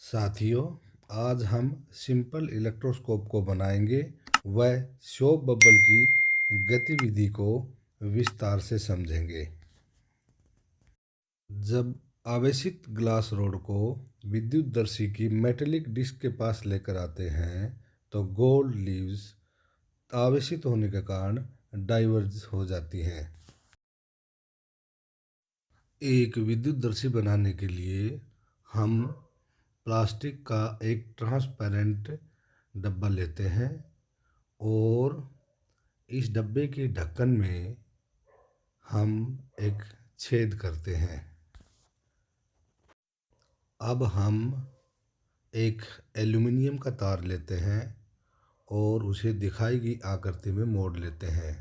साथियों, आज हम सिंपल इलेक्ट्रोस्कोप को बनाएंगे व शॉप बबल की गतिविधि को विस्तार से समझेंगे। जब आवेशित ग्लास रोड को विद्युतदर्शी की मेटेलिक डिस्क के पास लेकर आते हैं तो गोल्ड लीव्स आवेशित होने के कारण डाइवर्ज हो जाती हैं। एक विद्युतदर्शी बनाने के लिए हम प्लास्टिक का एक ट्रांसपेरेंट डब्बा लेते हैं और इस डब्बे के ढक्कन में हम एक छेद करते हैं। अब हम एक एल्यूमिनियम का तार लेते हैं और उसे दिखाई गई आकृति में मोड़ लेते हैं।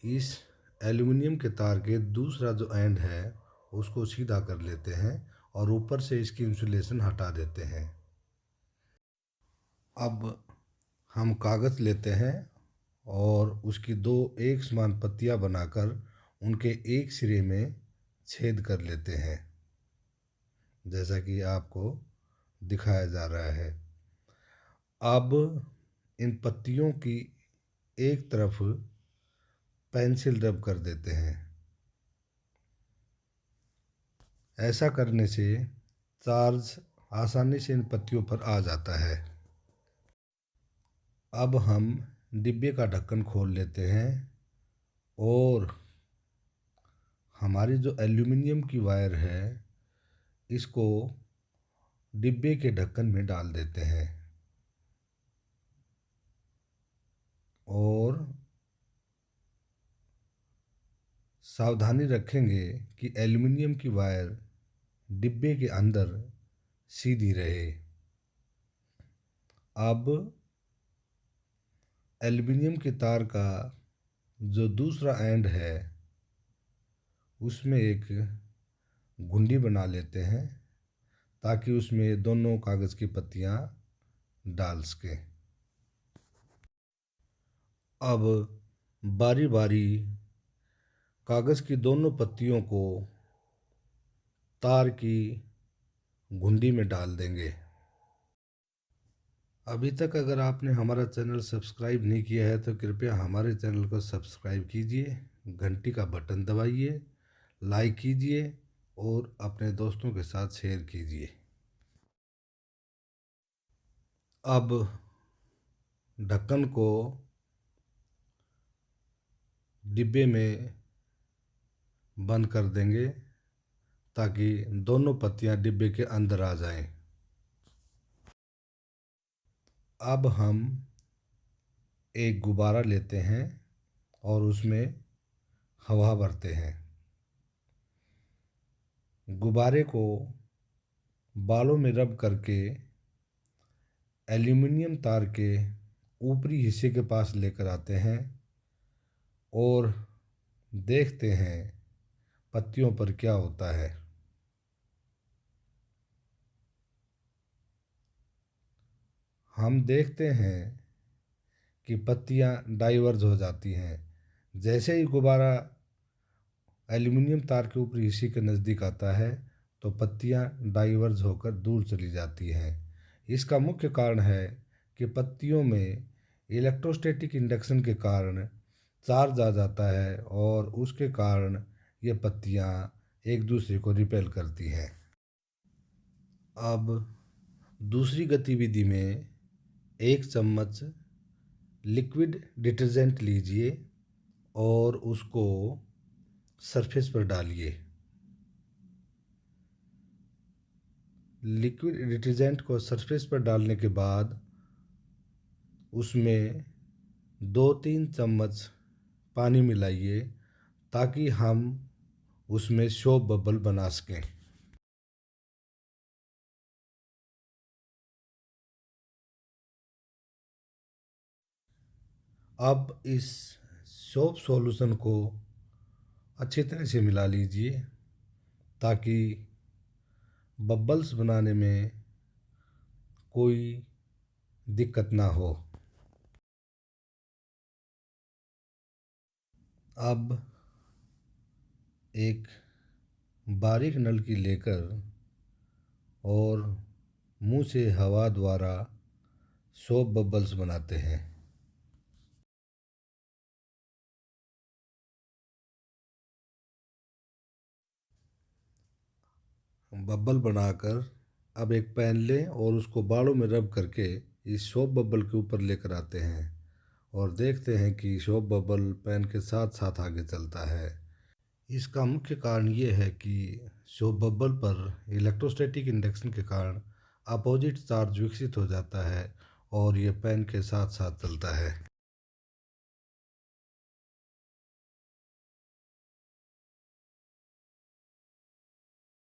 इस एल्यूमिनियम के तार के दूसरा जो एंड है उसको सीधा कर लेते हैं और ऊपर से इसकी इंसुलेशन हटा देते हैं। अब हम कागज़ लेते हैं और उसकी दो एक समान पत्तियां बनाकर उनके एक सिरे में छेद कर लेते हैं, जैसा कि आपको दिखाया जा रहा है। अब इन पत्तियों की एक तरफ पेंसिल रब कर देते हैं। ऐसा करने से चार्ज आसानी से इन पत्तियों पर आ जाता है। अब हम डिब्बे का ढक्कन खोल लेते हैं और हमारी जो एल्यूमिनियम की वायर है इसको डिब्बे के ढक्कन में डाल देते हैं और सावधानी रखेंगे कि एल्यूमिनियम की वायर डिब्बे के अंदर सीधी रहे। अब एल्यूमिनियम के तार का जो दूसरा एंड है उसमें एक घुंडी बना लेते हैं ताकि उसमें दोनों कागज़ की पत्तियां डाल सकें। अब बारी बारी कागज़ की दोनों पत्तियों को तार की घुंडी में डाल देंगे। अभी तक अगर आपने हमारा चैनल सब्सक्राइब नहीं किया है तो कृपया हमारे चैनल को सब्सक्राइब कीजिए, घंटी का बटन दबाइए, लाइक कीजिए और अपने दोस्तों के साथ शेयर कीजिए। अब ढक्कन को डिब्बे में बंद कर देंगे ताकि दोनों पत्तियां डिब्बे के अंदर आ जाएं। अब हम एक गुब्बारा लेते हैं और उसमें हवा भरते हैं। गुब्बारे को बालों में रब करके एल्यूमिनियम तार के ऊपरी हिस्से के पास लेकर आते हैं और देखते हैं पत्तियों पर क्या होता है। हम देखते हैं कि पत्तियां डाइवर्ज हो जाती हैं। जैसे ही गुब्बारा एल्यूमिनियम तार के ऊपरी हिस्से के नज़दीक आता है तो पत्तियां डाइवर्ज होकर दूर चली जाती हैं। इसका मुख्य कारण है कि पत्तियों में इलेक्ट्रोस्टैटिक इंडक्शन के कारण चार्ज आ जाता है और उसके कारण ये पत्तियां एक दूसरे को रिपेल करती हैं। अब दूसरी गतिविधि में एक चम्मच लिक्विड डिटर्जेंट लीजिए और उसको सरफेस पर डालिए। लिक्विड डिटर्जेंट को सरफेस पर डालने के बाद उसमें 2-3 चम्मच पानी मिलाइए ताकि हम उसमें सोप बबल बना सकें। अब इस सोप सॉल्यूशन को अच्छी तरह से मिला लीजिए ताकि बबल्स बनाने में कोई दिक्कत ना हो। अब एक बारीक नलकी लेकर और मुंह से हवा द्वारा सोप बबल्स बनाते हैं। बबल बनाकर अब एक पेन लें और उसको बालों में रब करके इस सोप बबल के ऊपर लेकर आते हैं और देखते हैं कि सोप बबल पेन के साथ साथ आगे चलता है। इसका मुख्य कारण ये है कि सोप बबल पर इलेक्ट्रोस्टैटिक इंडक्शन के कारण अपोजिट चार्ज विकसित हो जाता है और ये पेन के साथ साथ चलता है।